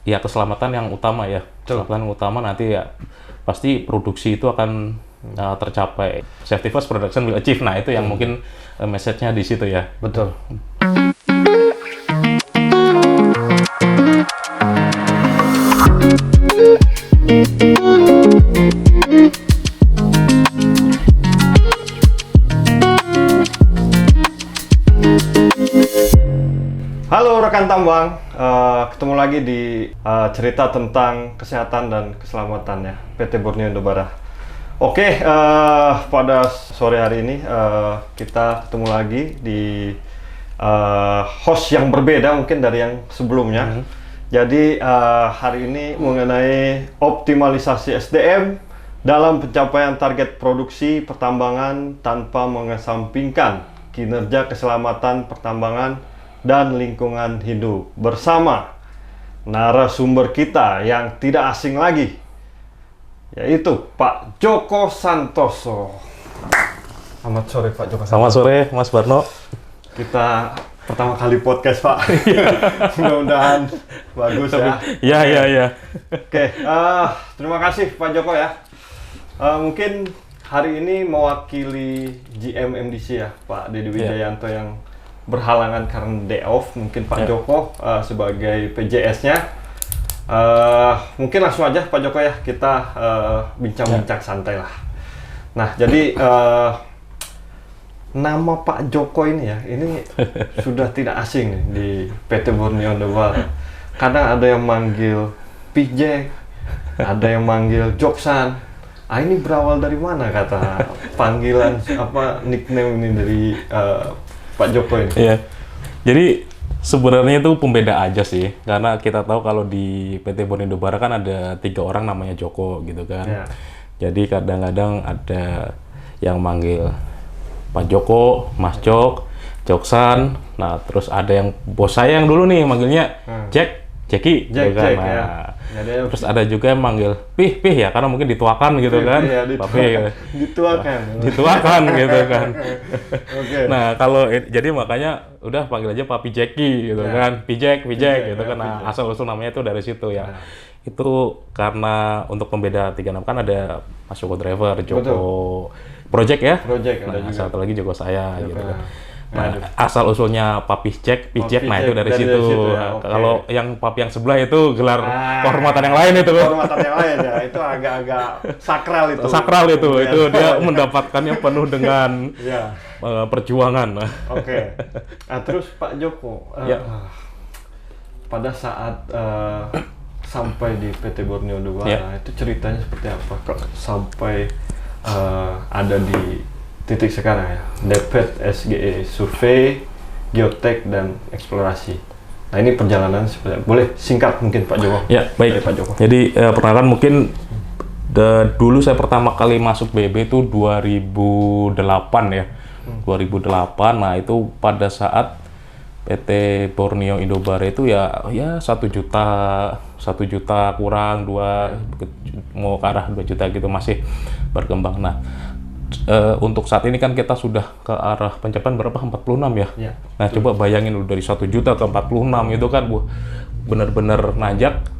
ya keselamatan yang utama ya. Keselamatan yang utama nanti ya pasti produksi itu akan tercapai. Safety first, production will achieve. Nah, itu yang mungkin message-nya di situ ya. Betul. Halo rekan tambang, ketemu lagi di cerita tentang kesehatan dan keselamatan ya PT Borneo Indobara. Oke, pada sore hari ini kita ketemu lagi di host yang berbeda mungkin dari yang sebelumnya. Jadi hari ini mengenai optimalisasi SDM dalam pencapaian target produksi pertambangan tanpa mengesampingkan kinerja keselamatan pertambangan dan lingkungan hidup, bersama narasumber kita yang tidak asing lagi, yaitu Pak Joko Santoso. Selamat sore Pak Joko Santoso. Selamat sore Mas Barno. Kita pertama kali podcast Pak. Mudah-mudahan bagus ya. Iya. Oke, terima kasih Pak Joko ya. Mungkin hari ini mewakili GM MDC ya, Pak Dedi Wijayanto yang berhalangan karena day off. Mungkin Pak Joko sebagai PJS-nya. Mungkin langsung aja Pak Joko ya, kita bincang-bincang santai lah. Nah, jadi nama Pak Joko ini ya, ini sudah tidak asing nih di PT Borneo Indobara. Kadang ada yang manggil Pijek, ada yang manggil Joksan. Ini berawal dari mana kata panggilan nickname ini dari Pak Joko ini? Iya. Jadi sebenarnya itu pembeda aja sih, karena kita tahu kalau di PT Borneo Indobara kan ada 3 orang namanya Joko gitu kan. Yeah. Jadi kadang-kadang ada yang manggil Pak Joko, Mas Jok, Joksan. Nah, terus ada yang bos saya yang dulu nih manggilnya Jeki, gitu kan. Nah, ya. Terus ada juga yang manggil Pih ya, karena mungkin dituakan gitu kan. Iya, dituakan gitu kan. Okay. Nah, kalau jadi makanya udah panggil aja Papi Jeki gitu kan. Pijek gitu kan. Nah, asal-usul namanya itu dari situ ya. Itu karena untuk pembeda 36 kan ada Mas Joko Driver, Joko Project ya. Nah, satu lagi Joko saya gitu kan. Nah, asal usulnya Papi Pijek, nah itu dari situ. Ya, kalau yang Papi yang sebelah itu gelar kehormatan yang lain itu. Kehormatan yang lain ya, itu agak-agak sakral itu. Sakral itu dia mendapatkannya penuh dengan perjuangan. Oke. Nah, terus Pak Joko, pada saat sampai di PT Borneo Indobara, itu ceritanya seperti apa? Kok sampai ada di titik sekarang ya, DPET SGE, survei, geotek, dan eksplorasi. Nah, ini perjalanan seperti apa? Boleh singkat mungkin Pak Joko? Ya, baik. Pak Joko. Jadi perkenalkan mungkin dulu saya pertama kali masuk BB itu 2008 ya. 2008, nah itu pada saat PT Borneo Indobara itu ya 1 juta kurang, mau ke arah 2 juta gitu, masih berkembang. Nah, untuk saat ini kan kita sudah ke arah pencapaian berapa? 46 ya? Nah, coba bayangin dari 1 juta ke 46 itu kan benar-benar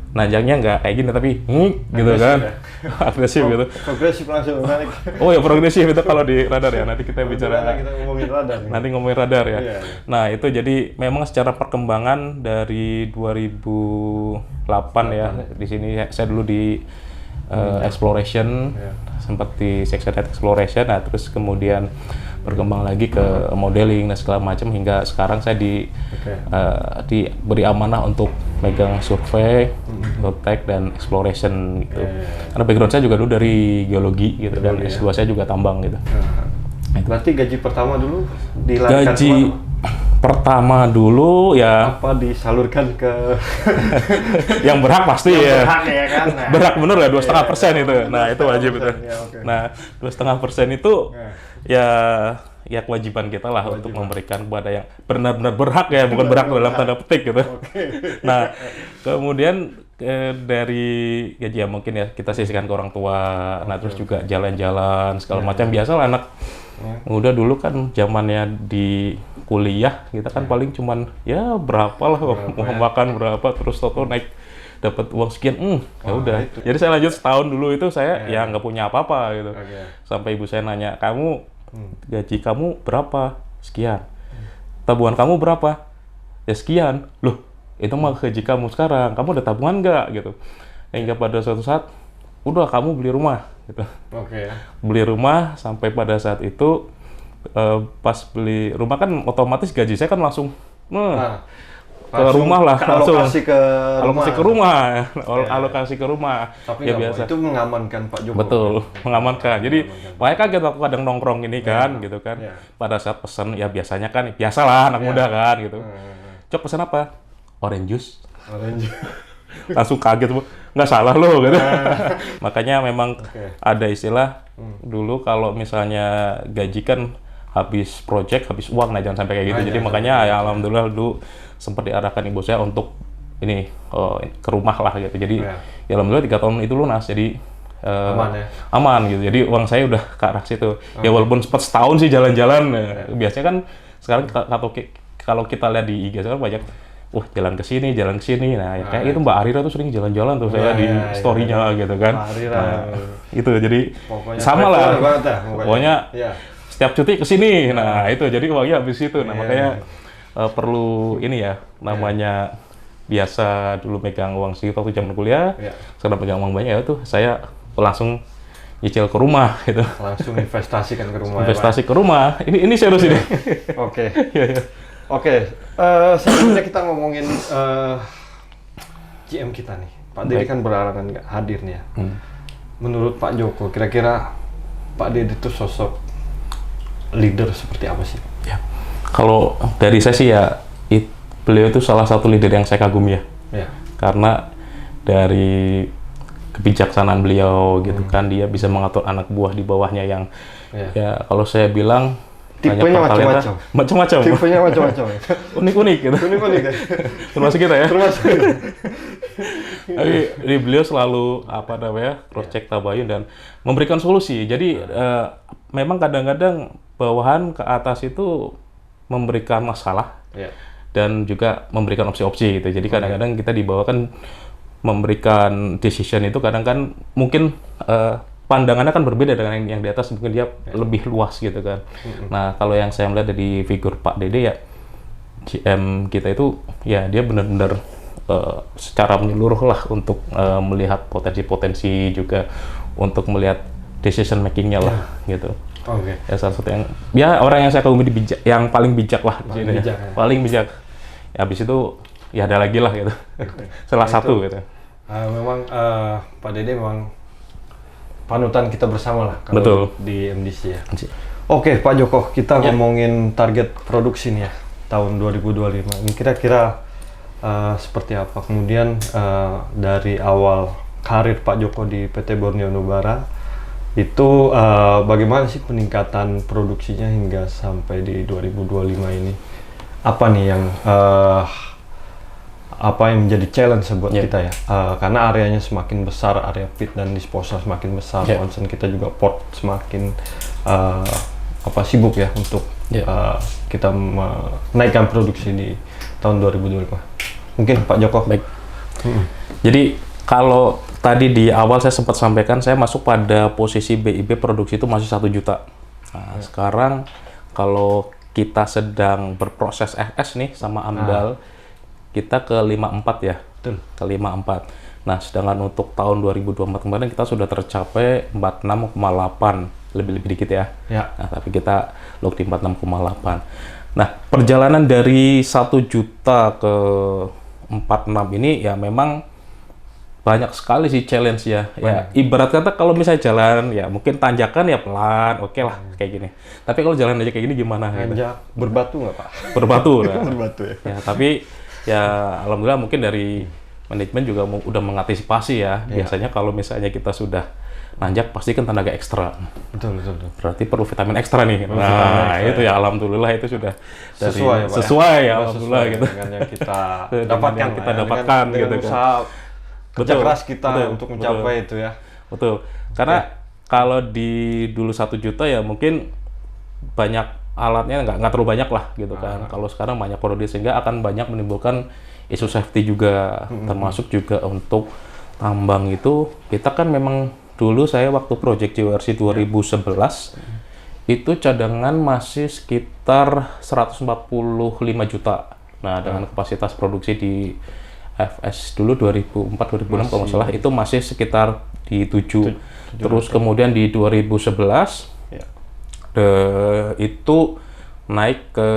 nanjaknya nggak kayak gini tapi gitu kan. Agresif gitu. Progresif langsung naik. Oh ya, progresif itu kalau di radar ya. Nanti kita bicara. Kita ngomongin radar. Nanti ngomongin radar ya. Nah, itu jadi memang secara perkembangan dari 2008 ya. Di sini saya dulu di exploration, sempat di section exploration, nah terus kemudian berkembang lagi ke modeling dan segala macam hingga sekarang saya diberi amanah untuk megang survei, geotek, dan exploration gitu. Karena background saya juga dulu dari geologi gitu dan S2 saya juga tambang gitu. Berarti gaji pertama dulu dilarikan pertama dulu ya apa disalurkan ke yang berhak pasti ya. Berhak ya kan. Nah, berhak bener ya 2,5% itu. Nah, itu wajib itu. Nah, 2,5% itu ya kewajiban kita lah untuk memberikan kepada yang benar-benar berhak ya, bukan berhak dalam tanda petik gitu. Nah, kemudian dari gaji ya mungkin ya kita sisihkan ke orang tua. Nah, terus juga jalan-jalan segala macam, biasa lah anak muda dulu kan zamannya di kuliah kita kan paling cuman ya berapa lah mau makan berapa, terus toto naik dapat uang sekian, ya Wah, udah. itu. Jadi saya lanjut setahun dulu itu saya ya nggak punya apa-apa gitu. Oke. Sampai ibu saya nanya, kamu gaji kamu berapa? Sekian. Tabungan kamu berapa? Ya sekian. Loh, itu mah gaji kamu sekarang. Kamu ada tabungan nggak gitu? Hingga pada suatu saat, udah kamu beli rumah gitu. Oke. Beli rumah sampai pada saat itu pas beli rumah kan otomatis gaji saya kan langsung Nah, ke rumah lah, langsung alokasi ke alokasi ke rumah, alokasi ke rumah. Tapi Ya nggak biasa. mau, itu mengamankan Pak Joko. Betul, mengamankan. Jadi makanya kaget aku kadang nongkrong ini kan, gitu kan. Iya. Pada saat pesan ya biasanya kan biasalah anak muda kan gitu. Cok pesan apa? Orange juice. Orange. Langsung kaget, nggak salah loh gitu. Makanya memang ada istilah dulu kalau misalnya gaji kan habis project, habis uang, nah jangan sampai kayak gitu. Jadi makanya ya alhamdulillah dulu sempat diarahkan ibu saya untuk ini ke rumah lah gitu. Jadi ya alhamdulillah 3 tahun itu lunas. Jadi Aman ya? aman gitu. Jadi uang saya udah ke arah situ. Ya walaupun sempat setahun sih jalan-jalan. Biasanya kan sekarang kalau kita lihat di IG sekarang banyak jalan ke sini. Nah, kayak itu Mbak Arira tuh sering jalan-jalan tuh saya di story-nya gitu kan. Mbak Arira. Nah, itu jadi Pokoknya sama lah. traveler banget dah, Pokoknya Iya. setiap cuti ke sini. Nah, itu jadi uangnya habis itu. Nah, makanya perlu ini ya namanya biasa dulu megang uang segitu waktu zaman kuliah. Sekarang pegang uang banyak ya tuh saya langsung nyicil ke rumah gitu. Langsung investasikan ke rumah. Investasi ke rumah. Ini serius ini. Oke. Iya, iya. Oke, selanjutnya kita ngomongin GM kita nih. Pak Dede kan berhalangan nggak hadir nih ya. Menurut Pak Joko, kira-kira Pak Dede itu sosok leader seperti apa sih? Ya. Kalau dari saya sih ya, beliau itu salah satu leader yang saya kagumi ya. Ya. Karena dari kebijaksanaan beliau gitu kan, dia bisa mengatur anak buah di bawahnya yang ya kalau saya bilang Tipenya macam-macam. Macam-macam. Tipenya macam-macam. Unik-unik gitu. Unik-unik ya. Termasuk kita ya. Termasuk. Tapi beliau selalu cross check tabayun dan memberikan solusi. Jadi memang kadang-kadang bawahan ke atas itu memberikan masalah dan juga memberikan opsi-opsi gitu. Jadi kadang-kadang kita di bawah kan memberikan decision itu kadang kan mungkin pandangannya kan berbeda dengan yang di atas, mungkin dia lebih luas gitu kan. Nah, kalau yang saya melihat dari figur Pak Dede ya, GM kita itu ya dia benar-benar secara menyeluruh lah untuk melihat potensi-potensi juga untuk melihat decision makingnya lah gitu. Ya salah satu yang orang yang saya kagumi yang paling bijak lah di sini. Paling bijak. Ya, habis itu ya ada lagi lah gitu. Salah satu gitu. Memang Pak Dede memang panutan kita bersama lah kalau di MDC ya. Oke, Pak Joko, kita ngomongin target produksi nih ya tahun 2025. Ini kira-kira seperti apa? Kemudian dari awal karir Pak Joko di PT Borneo Nubara itu bagaimana sih peningkatan produksinya hingga sampai di 2025 ini? Apa nih yang menjadi challenge buat kita ya, karena areanya semakin besar, area pit dan disposal semakin besar, concern kita juga port semakin sibuk ya untuk kita menaikkan produksi di tahun 2025. Mungkin Pak Joko. Baik. Jadi kalau tadi di awal saya sempat sampaikan saya masuk pada posisi BIP produksi itu masih 1 juta. Nah, sekarang kalau kita sedang berproses FS nih sama AMDAL, kita ke 54 ya. Betul. Ke 54. Nah, sedangkan untuk tahun 2024 kemarin kita sudah tercapai 46,8, lebih dikit ya. Nah, tapi kita log di 46,8. Nah, perjalanan dari 1 juta ke 46 ini ya memang banyak sekali sih challenge ya. Ya, ibarat kata kalau misalnya jalan ya mungkin tanjakan ya pelan, oke lah kayak gini. Tapi kalau jalan aja kayak gini gimana? Tanjak berbatu nggak Pak? Berbatu. Nah. Berbatu ya. Ya, tapi ya alhamdulillah mungkin dari manajemen juga udah mengantisipasi ya. Biasanya kalau misalnya kita sudah nanjak pasti kan tenaga ekstra. Betul. Berarti perlu vitamin ekstra nih. Itu ya alhamdulillah itu sudah sesuai ya alhamdulillah gitu. Dengan yang kita dapatkan gitu kan. Usaha kerja keras kita untuk mencapai itu ya. Betul. Karena kalau di dulu 1 juta ya mungkin banyak alatnya nggak terlalu banyak lah gitu kan. Kalau sekarang banyak produksi sehingga akan banyak menimbulkan isu safety juga, termasuk juga untuk tambang itu kita kan memang dulu saya waktu project JWRC 2011 itu cadangan masih sekitar 145 juta. Nah, dengan kapasitas produksi di FS dulu 2004-2006 kalau nggak salah itu masih sekitar di 7. Terus kemudian di 2011 itu naik ke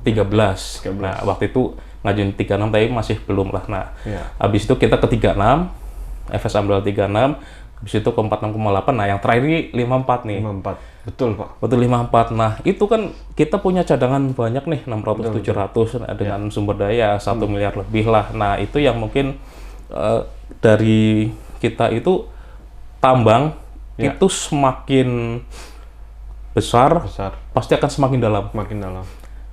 13. Nah, waktu itu ngajuin 36 tapi masih belum lah. Nah, habis itu kita ke 36, FS ambil 36, habis itu ke 46,8. Nah, yang terakhir ini 54 nih. 54. Betul, Pak. Betul 54. Nah, itu kan kita punya cadangan banyak nih, 600 700 dengan sumber daya 1 miliar lebih lah. Nah, itu yang mungkin dari kita itu tambang itu semakin besar, pasti akan semakin dalam. Makin dalam.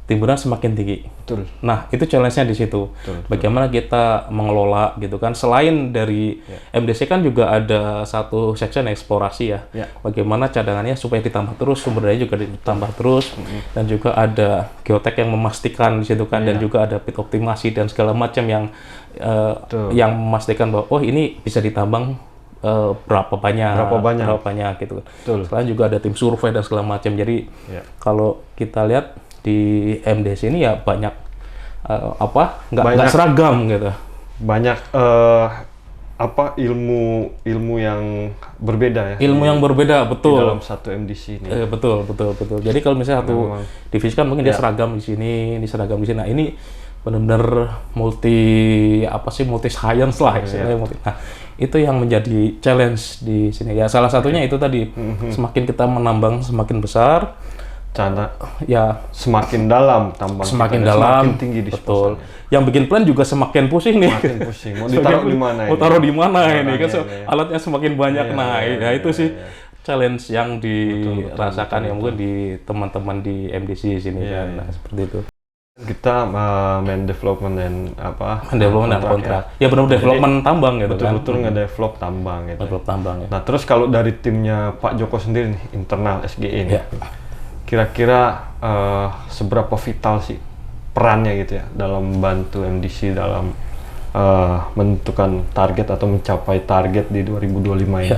Timbunan semakin tinggi. Betul. Nah, itu challenge-nya di situ. Bagaimana kita mengelola gitu kan. Selain dari MDC kan juga ada satu section eksplorasi ya. Bagaimana cadangannya supaya ditambah terus, sumber daya juga ditambah terus. Dan juga ada geotek yang memastikan di situ kan. Dan juga ada pit optimasi dan segala macam yang memastikan bahwa oh ini bisa ditambang berapa banyak gitu kan. Selain juga ada tim survei dan segala macam. Jadi kalau kita lihat di MDC ini ya banyak nggak seragam gitu. Banyak ilmu yang berbeda ya. Ilmu yang berbeda, betul. Di dalam satu MDC ini. Betul. Jadi kalau misalnya satu divisi kan mungkin dia seragam di sini, ini seragam di sini. Nah, ini benar-benar multi science lah istilahnya. Nah, itu yang menjadi challenge di sini. Ya salah satunya itu tadi semakin kita menambang semakin besar, semakin dalam tambang, semakin dalam, semakin tinggi betul. Yang bikin plan juga semakin pusing nih. Semakin pusing. Mau ditaruh di mana? Mau taruh di mana ini kan alatnya semakin banyak. Itu sih challenge yang dirasakan ya mungkin di teman-teman di MDC sini kan. Nah, seperti itu. Kita main development dan kontrak. Ya benar development tambang gitu kan. Betul-betul nge-develop tambang gitu. Develop tambang ya. Nah, terus kalau dari timnya Pak Joko sendiri nih, internal SGE ini. Kira-kira seberapa vital sih perannya gitu ya dalam membantu MDC dalam menentukan target atau mencapai target di 2025 ini?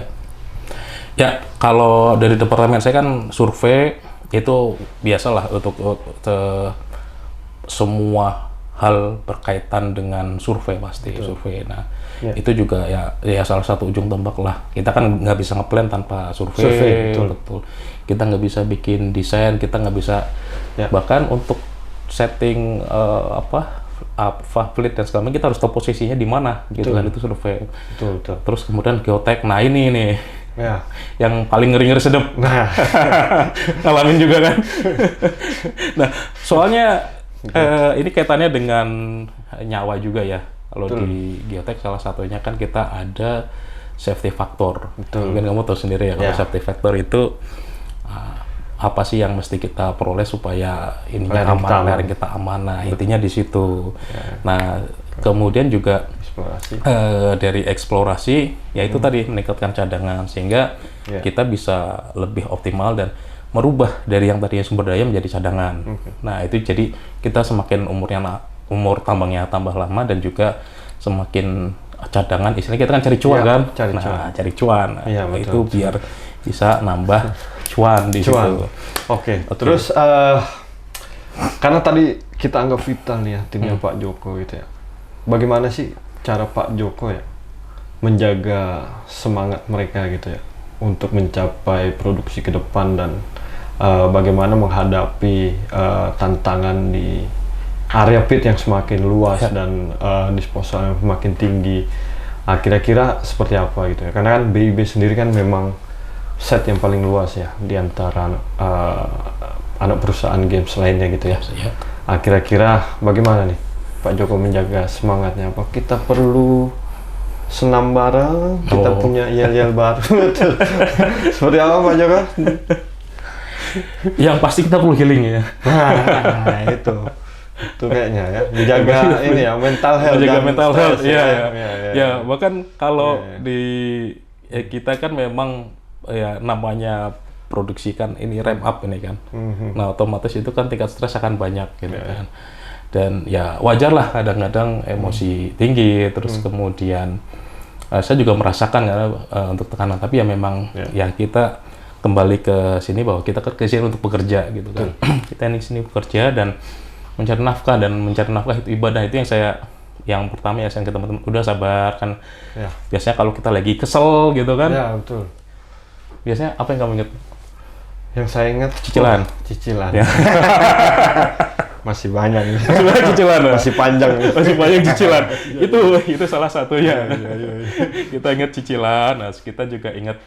Ya, kalau dari departemen saya kan survei itu biasalah untuk semua hal berkaitan dengan survei pasti. Survei. Nah, itu juga ya salah satu ujung tombak lah. Kita kan nggak bisa ngeplan tanpa survei. Betul. Kita nggak bisa bikin desain, kita nggak bisa bahkan untuk setting fleet dan segala macam kita harus tahu posisinya di mana gitu kan, itu survei. Betul. Terus kemudian geotek. Nah, ini nih yang paling ngeri-ngeri sedep. Nah, ngalamin juga kan. Nah, soalnya ini kaitannya dengan nyawa juga ya. Kalau di geotek salah satunya kan kita ada safety factor. Mungkin kamu tahu sendiri ya kalau safety factor itu apa sih yang mesti kita peroleh supaya ininya aman, lereng kita aman. Nah, intinya di situ. Nah, kemudian juga dari eksplorasi yaitu tadi meningkatkan cadangan sehingga kita bisa lebih optimal dan merubah dari yang tadinya sumber daya menjadi cadangan. Nah, itu jadi kita semakin umur tambangnya tambah lama dan juga semakin cadangan, istilahnya kita kan cari cuan kan? Cari cuan. Nah, itu biar bisa nambah cuan di situ. Oke. Terus karena tadi kita anggap vital nih ya timnya Pak Joko gitu ya. Bagaimana sih cara Pak Joko ya menjaga semangat mereka gitu ya untuk mencapai produksi ke depan dan bagaimana menghadapi tantangan di area pit yang semakin luas dan disposal yang semakin tinggi. Kira-kira seperti apa gitu ya? Karena kan BIB sendiri kan memang set yang paling luas ya di antara anak perusahaan games lainnya gitu ya. Kira-kira bagaimana nih Pak Joko menjaga semangatnya? Apa kita perlu senam bareng? Kita punya yel-yel baru? Seperti apa Pak Joko? Yang pasti kita perlu healing ya. Nah, itu kayaknya ya, menjaga ini ya mental health. Menjaga mental health, ya. Bahkan kalau di kita kan memang ya namanya produksi kan ini ramp up ini kan. Nah, otomatis itu kan tingkat stres akan banyak gitu kan. Dan ya wajar lah kadang-kadang emosi tinggi, terus kemudian saya juga merasakan karena untuk tekanan, tapi ya memang ya kita kembali ke sini bahwa kita ke sini untuk bekerja gitu kan. Kita di sini bekerja dan mencari nafkah, dan mencari nafkah itu ibadah. Itu yang pertama ya, saya ke teman-teman udah sabar kan. Biasanya kalau kita lagi kesel gitu kan. Ya, betul. Biasanya apa yang kamu ingat? Yang saya ingat Cicilan. Cicilan. Ya. Masih banyak. Cicilan. Masih panjang. Masih banyak cicilan. Itu salah satunya. Kita ingat cicilan. Nah, kita juga ingat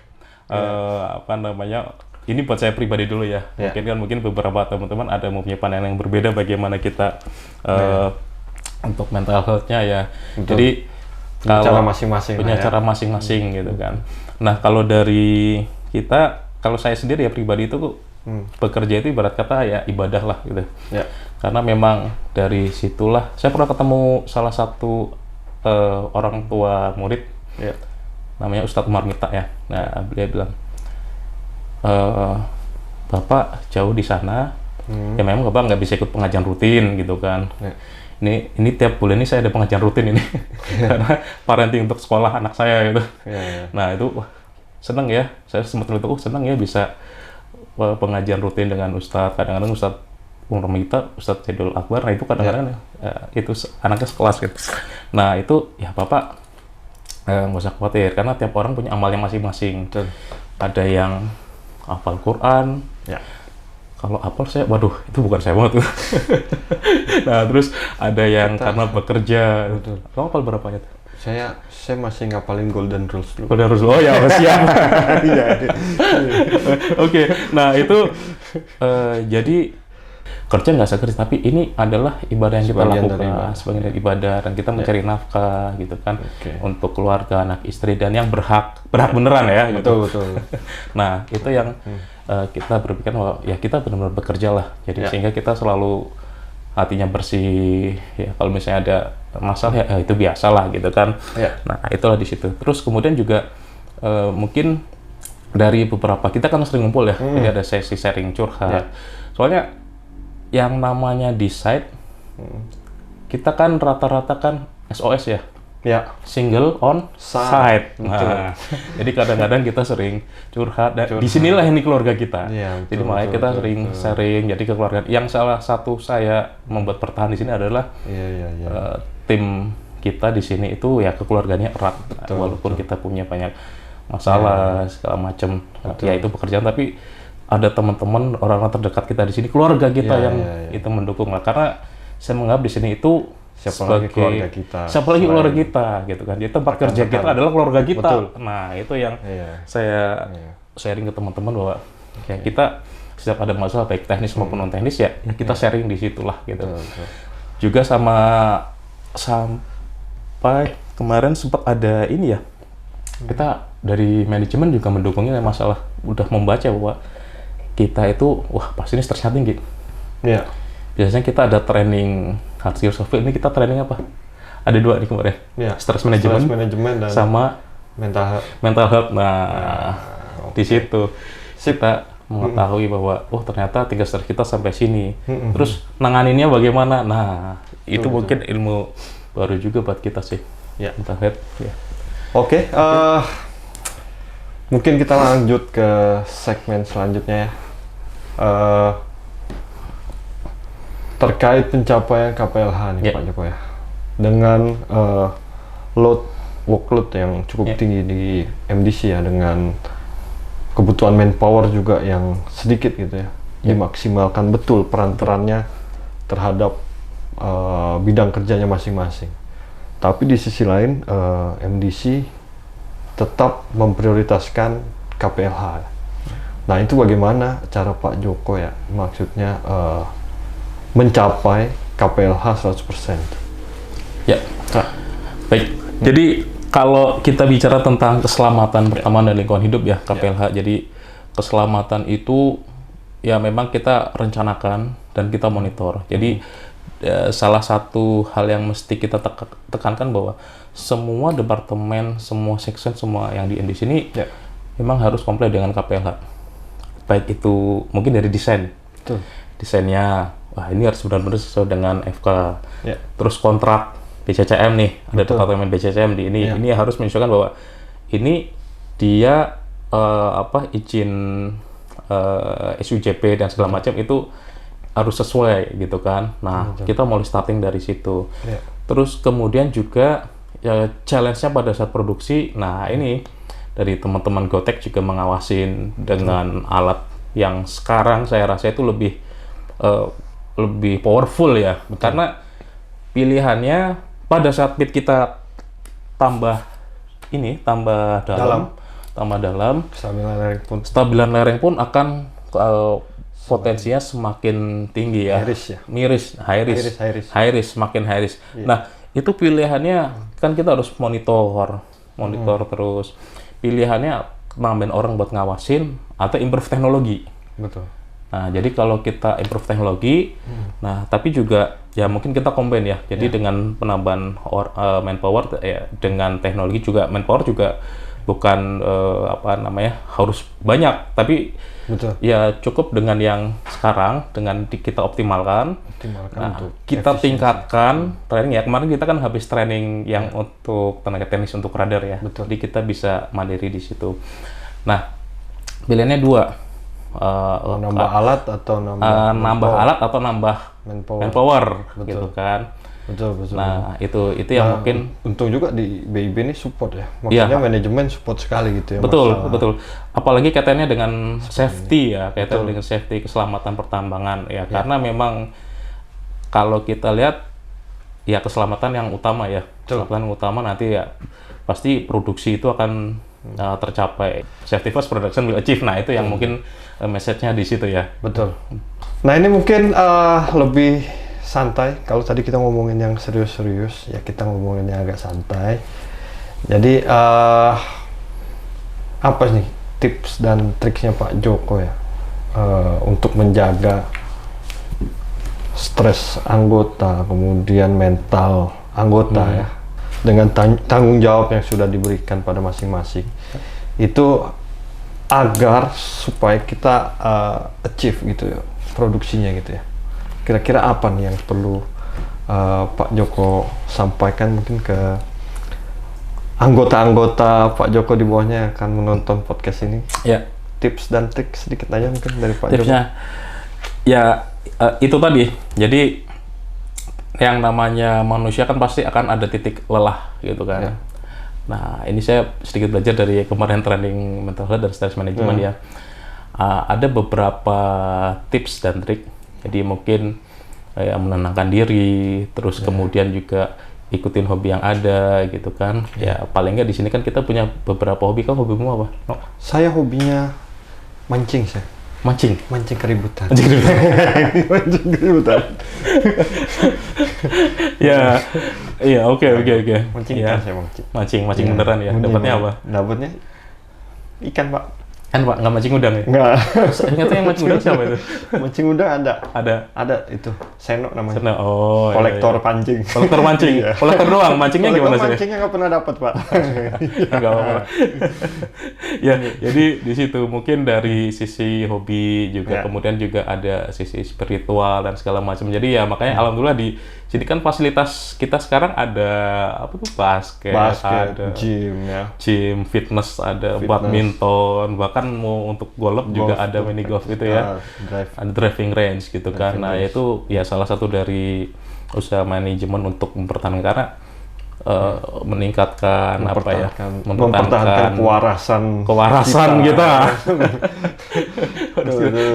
apa namanya? Ini buat saya pribadi dulu ya. Mungkin beberapa teman-teman ada mempunyai pandangan yang berbeda bagaimana kita untuk mental health-nya ya. Betul. Jadi cara kalau masing-masing punya cara masing-masing gitu kan. Nah, kalau dari kita, kalau saya sendiri ya pribadi itu bekerja itu ibarat kata ya ibadah lah gitu. Karena memang dari situlah saya pernah ketemu salah satu orang tua murid, namanya Ustadz Umar Mita ya. Nah, beliau bilang, Bapak jauh di sana, ya memang Bapak nggak bisa ikut pengajian rutin gitu kan. Ini tiap bulan ini saya ada pengajian rutin ini karena parenting untuk sekolah anak saya gitu. Nah itu senang ya, saya sempat itu senang ya bisa pengajian rutin dengan Ustadz. Kadang-kadang Ustadz Umar Mita, Ustadz Saidul Akbar, nah itu kadang-kadang itu anaknya sekelas gitu. Nah itu ya Bapak nggak usah khawatir karena tiap orang punya amalnya masing-masing. Ada yang hafal Quran. Kalau hafal saya, waduh, itu bukan saya banget. Nah, terus ada yang karena bekerja. Kamu hafal berapanya? Saya masih ngapalin Golden Rules dulu. Golden Rules, oh ya, siap. Oke, nah itu jadi kerja nggak sekerja, tapi ini adalah ibadah yang kita lakukan, sebagian dari ibadah, dan kita mencari nafkah gitu kan, untuk keluarga, anak, istri, dan yang berhak beneran ya. Betul. Nah, itu yang kita berpikir bahwa ya kita benar-benar bekerja lah, jadi sehingga kita selalu hatinya bersih. Ya kalau misalnya ada masalah ya itu biasa lah gitu kan. Nah, itulah di situ. Terus kemudian juga mungkin dari beberapa kita kan sering ngumpul ya, jadi ada sesi sharing curhat. Soalnya yang namanya di site, kita kan rata-rata kan SOS ya, single on site. Nah, jadi kadang-kadang kita sering curhat. Dan disinilah ini keluarga kita. Jadi makanya kita sering sharing. Jadi kekeluargaan. Yang salah satu saya membuat bertahan di sini adalah tim kita di sini itu ya kekeluarganya erat. Walaupun kita punya banyak masalah segala macam, ya itu pekerjaan, tapi ada teman-teman orang-orang terdekat kita di sini, keluarga kita yang itu mendukung lah. Karena saya menganggap di sini itu siapa lagi keluarga kita gitu kan. Jadi tempat kerja kita adalah keluarga kita. Nah, itu yang saya sharing ke teman-teman bahwa ya kita setiap ada masalah baik teknis maupun non teknis ya kita sharing di situlah gitu. Juga sampai kemarin sempat ada ini ya. Kita dari manajemen juga mendukungnya masalah udah membaca bahwa kita itu, wah pasti ini stresnya tinggi. Biasanya kita ada training hard skill soft skill, ini kita training apa? Ada 2 nih kemarin. Stress management dan sama mental health. Nah, di situ kita mengetahui bahwa ternyata tingkat stres kita sampai sini. Terus nanganinnya bagaimana? Nah, itu mungkin ilmu baru juga buat kita sih. Mental health. Oke. Mungkin kita lanjut ke segmen selanjutnya ya. Terkait pencapaian KPLH nih Pak Joko ya, dengan workload yang cukup tinggi di MDC ya, dengan kebutuhan manpower juga yang sedikit gitu ya, dimaksimalkan betul peran-perannya terhadap bidang kerjanya masing-masing. Tapi di sisi lain MDC tetap memprioritaskan KPLH. Nah, itu bagaimana cara Pak Joko ya, maksudnya mencapai KPLH 100%? Baik. Jadi kalau kita bicara tentang keselamatan pertama dan lingkungan hidup ya, KPLH. Jadi keselamatan itu ya memang kita rencanakan dan kita monitor. Jadi salah satu hal yang mesti kita tekankan bahwa semua departemen, semua section, semua yang di sini memang harus komplit dengan KPLH. Baik itu mungkin dari desainnya, wah ini harus benar-benar sesuai dengan FK. Ya. Terus kontrak BCCM nih, ada departemen BCCM di ini. Ya. Ini harus menunjukkan bahwa ini dia izin SUJP dan segala macam itu harus sesuai gitu kan. Nah, kita mulai starting dari situ. Ya. Terus kemudian juga ya, challenge-nya pada saat produksi. Nah, ini dari teman-teman Gotek juga mengawasin dengan alat yang sekarang saya rasa itu lebih powerful ya. Karena pilihannya pada saat bit kita tambah dalam, stabilan lereng pun akan potensinya semakin tinggi ya. High risk, semakin high risk. Yeah. Nah, itu pilihannya kan kita harus monitor terus. Pilihannya nambahin orang buat ngawasin atau improve teknologi. Betul. Nah, jadi kalau kita improve teknologi, nah tapi juga ya mungkin kita combine ya. Jadi dengan penambahan manpower dengan teknologi juga, manpower juga bukan harus banyak, tapi betul. Ya cukup dengan yang sekarang, dengan kita optimalkan nah, kita tingkatkan training ya. Kemarin kita kan habis training yang untuk tenaga teknis untuk radar ya. Betul. Jadi kita bisa mandiri di situ. Nah, pilihannya dua. Nambah alat atau nambah manpower gitu kan. Betul. Nah, itu yang mungkin untung juga di BIB ini support ya. Maksudnya manajemen support sekali gitu ya. Betul. Apalagi kaitannya dengan safety ya, kaitannya dengan safety keselamatan pertambangan ya. Karena memang kalau kita lihat ya keselamatan yang utama ya. Keselamatan yang utama nanti ya pasti produksi itu akan tercapai. Safety first, production will achieve. Nah, itu yang mungkin message-nya di situ ya. Betul. Nah, ini mungkin lebih santai. Kalau tadi kita ngomongin yang serius-serius, ya kita ngomongin yang agak santai. Jadi apa nih tips dan triknya Pak Joko ya untuk menjaga stres anggota, kemudian mental anggota ya, dengan tanggung jawab yang sudah diberikan pada masing-masing itu agar supaya kita achieve gitu ya produksinya gitu ya. Kira-kira apa nih yang perlu Pak Joko sampaikan mungkin ke anggota-anggota Pak Joko di bawahnya yang akan menonton podcast ini? Ya. Tips dan trik sedikit aja mungkin dari Pak Joko. Tipsnya, ya itu tadi. Jadi yang namanya manusia kan pasti akan ada titik lelah gitu kan. Ya. Nah, ini saya sedikit belajar dari kemarin training mental health dan stress management ya. Ada beberapa tips dan trik. Jadi mungkin menenangkan diri, terus kemudian juga ikutin hobi yang ada gitu kan. Ya paling nggak di sini kan kita punya beberapa hobi. Kamu hobimu apa? No? Saya hobinya mancing sih. Mancing keributan. Mancing keributan. Ya, iya oke. Mancing ya. Saya mancing beneran ya. Dapatnya apa? Dapatnya ikan Pak. Kan Pak, nggak mancing udang ya? Nggak. Ternyata yang mancing udang siapa itu? Mancing udang ada. Ada Itu. Seno namanya. Seno. Oh. Kolektor pancing. Kolektor mancing. Kolektor doang. Mancingnya gimana sih? Mancingnya nggak pernah dapat Pak. Nggak apa-apa. Ya, jadi di situ mungkin dari sisi hobi juga, kemudian juga ada sisi spiritual dan segala macam. Jadi ya makanya alhamdulillah di sini kan fasilitas kita sekarang ada apa tuh basket ada gym, fitness ada, badminton, bahkan mau untuk golf juga ada mini golf gitu ya. Ada driving range gitu kan. Nah, itu ya salah satu dari usaha manajemen untuk mempertahankan karena meningkatkan mempertahankan kewarasan kita.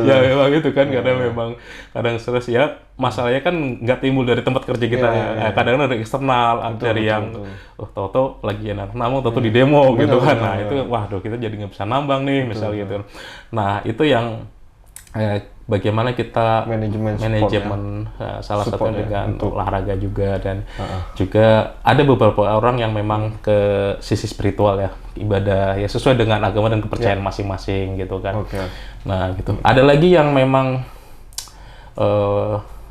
Ya memang itu kan karena memang kadang stres ya, masalahnya kan nggak timbul dari tempat kerja kita ya. Kadang dari eksternal, dari yang tahu-tahu lagi enak namun tahu-tahu di demo gitu kan. Nah itu waduh kita jadi nggak bisa nambang nih misalnya gitu. Nah itu yang bagaimana kita manajemen salah satu dengan olahraga juga dan juga ada beberapa orang yang memang ke sisi spiritual ya, ibadah ya sesuai dengan agama dan kepercayaan masing-masing gitu kan. Nah gitu. Ada lagi yang memang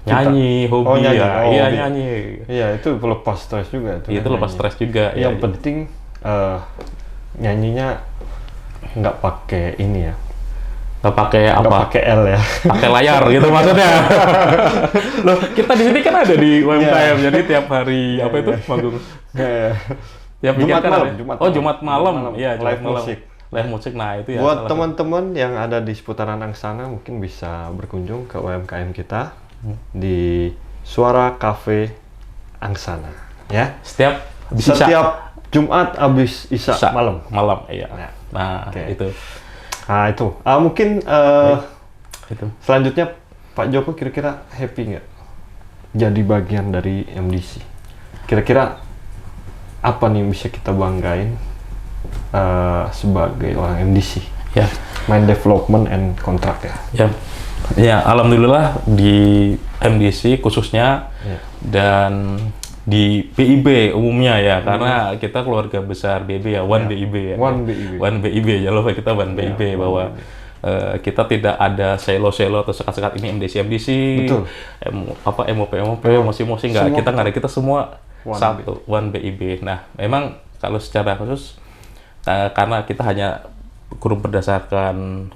nyanyi, hobi nyanyi. Iya, itu lepas stres juga. Itu lepas stres juga. Yang penting nyanyinya nggak pakai ini ya. Nggak pakai nggak apa? pakai L ya. Pakai layar gitu maksudnya. Loh, kita di sini kan ada di UMKM, jadi tiap hari apa itu manggung. Tiap weekend kan ada. Jumat malam. Iya, Jumat Live malam. musik. Live musik. Nah, itu ya. Buat teman-teman yang ada di seputaran Angsana mungkin bisa berkunjung ke UMKM kita di Suara Cafe Angsana ya. Setiap Jumat habis Isya malam. Malam, iya. Nah, Oke. itu. Nah, itu. Mungkin Itu. selanjutnya Pak Joko kira-kira happy nggak jadi bagian dari MDC? Kira-kira apa nih yang bisa kita banggain sebagai orang MDC? Ya. Main development and contract ya. Ya. Ya, alhamdulillah di MDC khususnya dan di BIB umumnya ya, karena kita keluarga besar BIB ya, One BIB ya. One BIB, jangan lupa kita One BIB bahwa kita tidak ada selo-selo atau sekat-sekat ini MDC, Betul. MOP, mosi nggak, kita nggak ada, kita semua satu, One BIB. Nah, memang kalau secara khusus karena kita hanya grup berdasarkan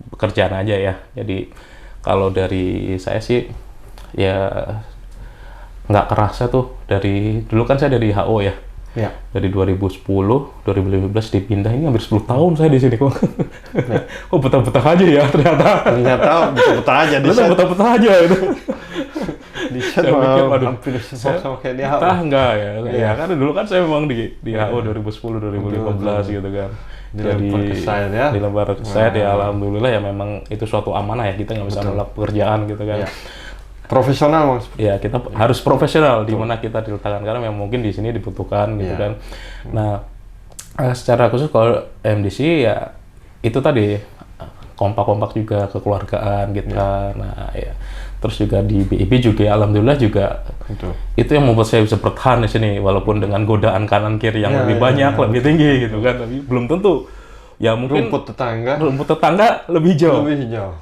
pekerjaan aja ya, jadi kalau dari saya sih ya nggak kerasa tuh, dari dulu kan saya dari HO ya. Ya. Dari 2010, 2015 dipindah, ini hampir 10 tahun saya di sini kok. Kok betah-betah aja ya ternyata. Ternyata betah aja di set. Betah-betah aja itu. Di set Saya mikir, waduh, hampir sama kayak di HO. Betah enggak ya? Ya kan dulu kan saya memang di HO 2010, 2015 gitu kan. Dilempar ke saya ya. Dilempar ke saya ya, alhamdulillah ya, memang itu suatu amanah ya, kita nggak bisa nolak pekerjaan gitu kan. Ya. Profesional Mas. Ya, kita harus profesional di mana kita diletakkan, karena memang mungkin di sini dibutuhkan gitu kan. Nah, secara khusus kalau MDC ya itu tadi kompak-kompak juga, kekeluargaan kita. Nah, ya. Terus juga di BIB juga alhamdulillah juga itu yang membuat saya bisa bertahan di sini walaupun dengan godaan kanan kiri yang lebih banyak, lebih tinggi gitu kan. Tapi belum tentu. Ya mungkin rumput tetangga lebih hijau.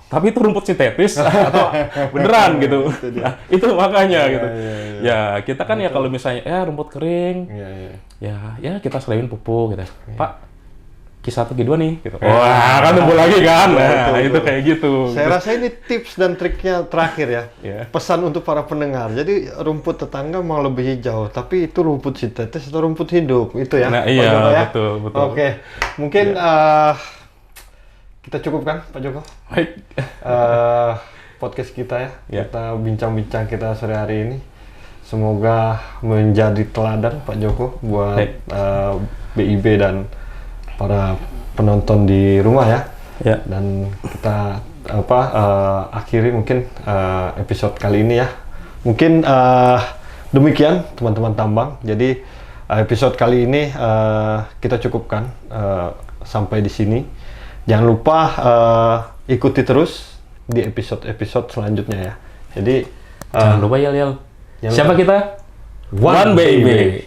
Tapi itu rumput sintetis atau beneran gitu. Nah, itu makanya gitu. Ya, kita kan ya kalau misalnya rumput kering. Ya kita selain pupuk gitu. Pak, Q1 Q2 nih gitu. Wah, kan tumbuh lagi kan. Nah, itu kayak gitu. Saya rasa ini tips dan triknya terakhir ya. Pesan untuk para pendengar. Jadi rumput tetangga mau lebih hijau, tapi itu rumput sintetis atau rumput hidup itu ya. Nah, iya, Joko, ya? betul. Oke. Mungkin kita cukupkan Pak Joko. Baik. Podcast kita ya. Kita bincang-bincang kita sore hari ini. Semoga menjadi teladan Pak Joko buat BIB dan para penonton di rumah ya. Dan kita akhiri mungkin episode kali ini ya. Mungkin demikian teman-teman tambang. Jadi episode kali ini kita cukupkan sampai di sini. Jangan lupa ikuti terus di episode-episode selanjutnya ya. Jadi jangan lupa Yel. Siapa kita? One Baby.